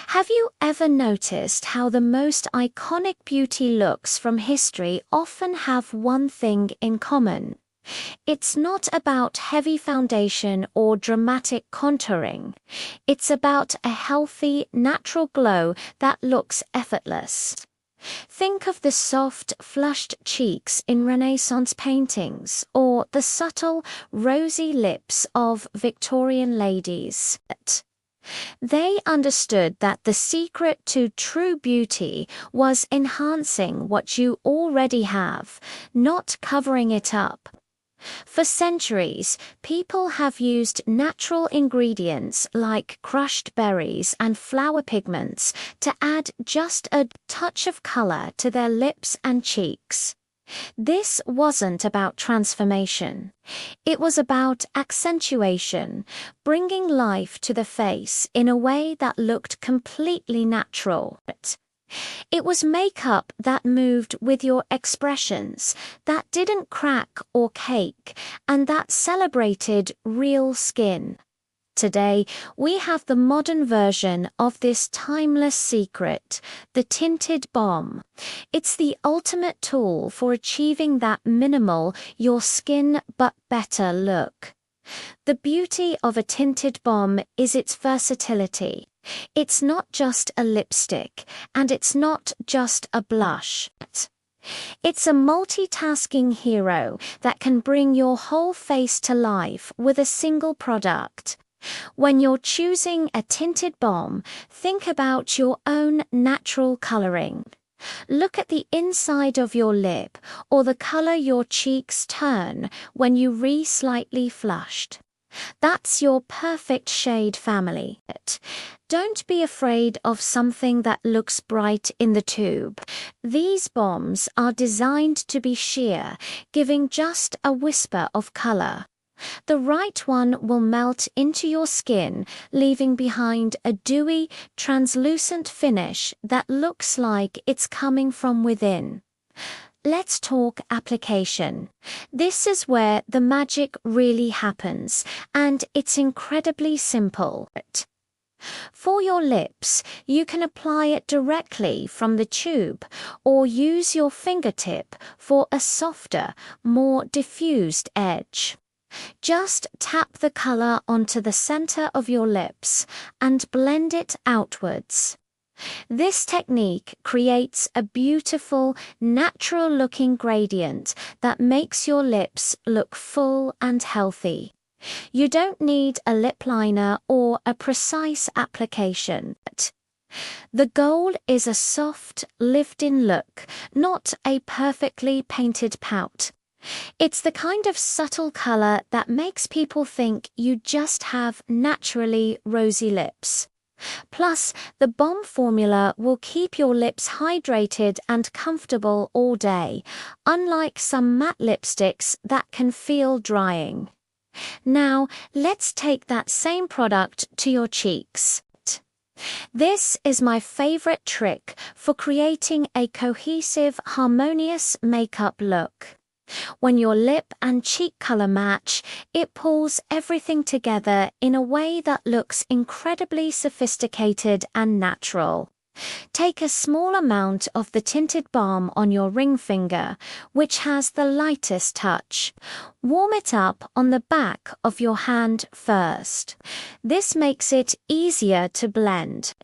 Have you ever noticed how the most iconic beauty looks from history often have one thing in common? It's not about heavy foundation or dramatic contouring. It's about a healthy, natural glow that looks effortless. Think of the soft, flushed cheeks in Renaissance paintings, or the subtle, rosy lips of Victorian ladies. They understood that the secret to true beauty was enhancing what you already have, not covering it up. For centuries, people have used natural ingredients like crushed berries and flower pigments to add just a touch of color to their lips and cheeks. This wasn't about transformation. It was about accentuation, bringing life to the face in a way that looked completely natural. It was makeup that moved with your expressions, that didn't crack or cake, and that celebrated real skin. Today, we have the modern version of this timeless secret, the tinted balm. It's the ultimate tool for achieving that minimal, your skin but better look. The beauty of a tinted balm is its versatility. It's not just a lipstick, and it's not just a blush. It's a multitasking hero that can bring your whole face to life with a single product. When you're choosing a tinted balm, think about your own natural coloring. Look at the inside of your lip or the color your cheeks turn when you re-slightly flushed. That's your perfect shade, family. Don't be afraid of something that looks bright in the tube. These balms are designed to be sheer, giving just a whisper of color. The right one will melt into your skin, leaving behind a dewy, translucent finish that looks like it's coming from within. Let's talk application. This is where the magic really happens, and it's incredibly simple. For your lips, you can apply it directly from the tube or use your fingertip for a softer, more diffused edge. Just tap the color onto the center of your lips and blend it outwards. This technique creates a beautiful, natural-looking gradient that makes your lips look full and healthy. You don't need a lip liner or a precise application. The goal is a soft, lived-in look, not a perfectly painted pout. It's the kind of subtle color that makes people think you just have naturally rosy lips. Plus, the balm formula will keep your lips hydrated and comfortable all day, unlike some matte lipsticks that can feel drying. Now, let's take that same product to your cheeks. This is my favorite trick for creating a cohesive, harmonious makeup look. When your lip and cheek color match, it pulls everything together in a way that looks incredibly sophisticated and natural. Take a small amount of the tinted balm on your ring finger, which has the lightest touch. Warm it up on the back of your hand first. This makes it easier to blend.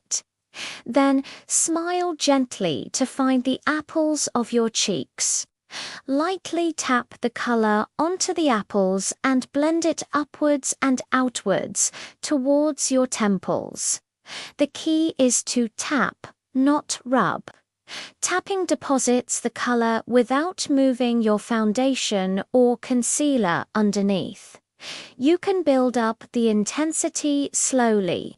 Then smile gently to find the apples of your cheeks. Lightly tap the color onto the apples and blend it upwards and outwards towards your temples. The key is to tap, not rub. Tapping deposits the color without moving your foundation or concealer underneath. You can build up the intensity slowly.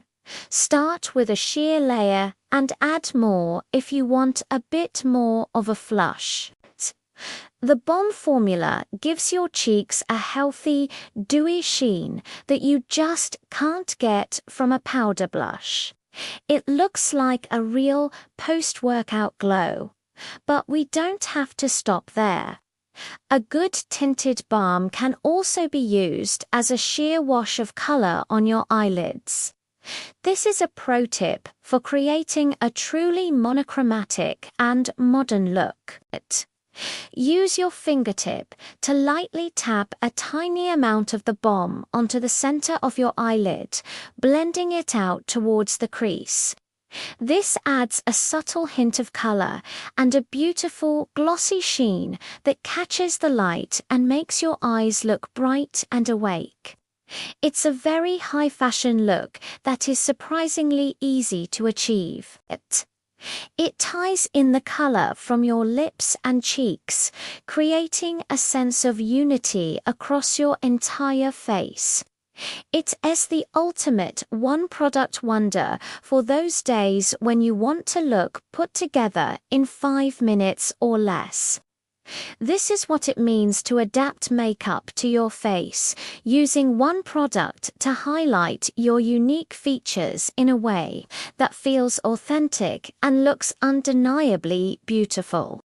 Start with a sheer layer and add more if you want a bit more of a flush. The balm formula gives your cheeks a healthy, dewy sheen that you just can't get from a powder blush. It looks like a real post-workout glow. But we don't have to stop there. A good tinted balm can also be used as a sheer wash of color on your eyelids. This is a pro tip for creating a truly monochromatic and modern look. Use your fingertip to lightly tap a tiny amount of the balm onto the center of your eyelid, blending it out towards the crease. This adds a subtle hint of color and a beautiful, glossy sheen that catches the light and makes your eyes look bright and awake. It's a very high-fashion look that is surprisingly easy to achieve. It ties in the color from your lips and cheeks, creating a sense of unity across your entire face. It is the ultimate one-product wonder for those days when you want to look put together in 5 minutes or less. This is what it means to adapt makeup to your face, using one product to highlight your unique features in a way that feels authentic and looks undeniably beautiful.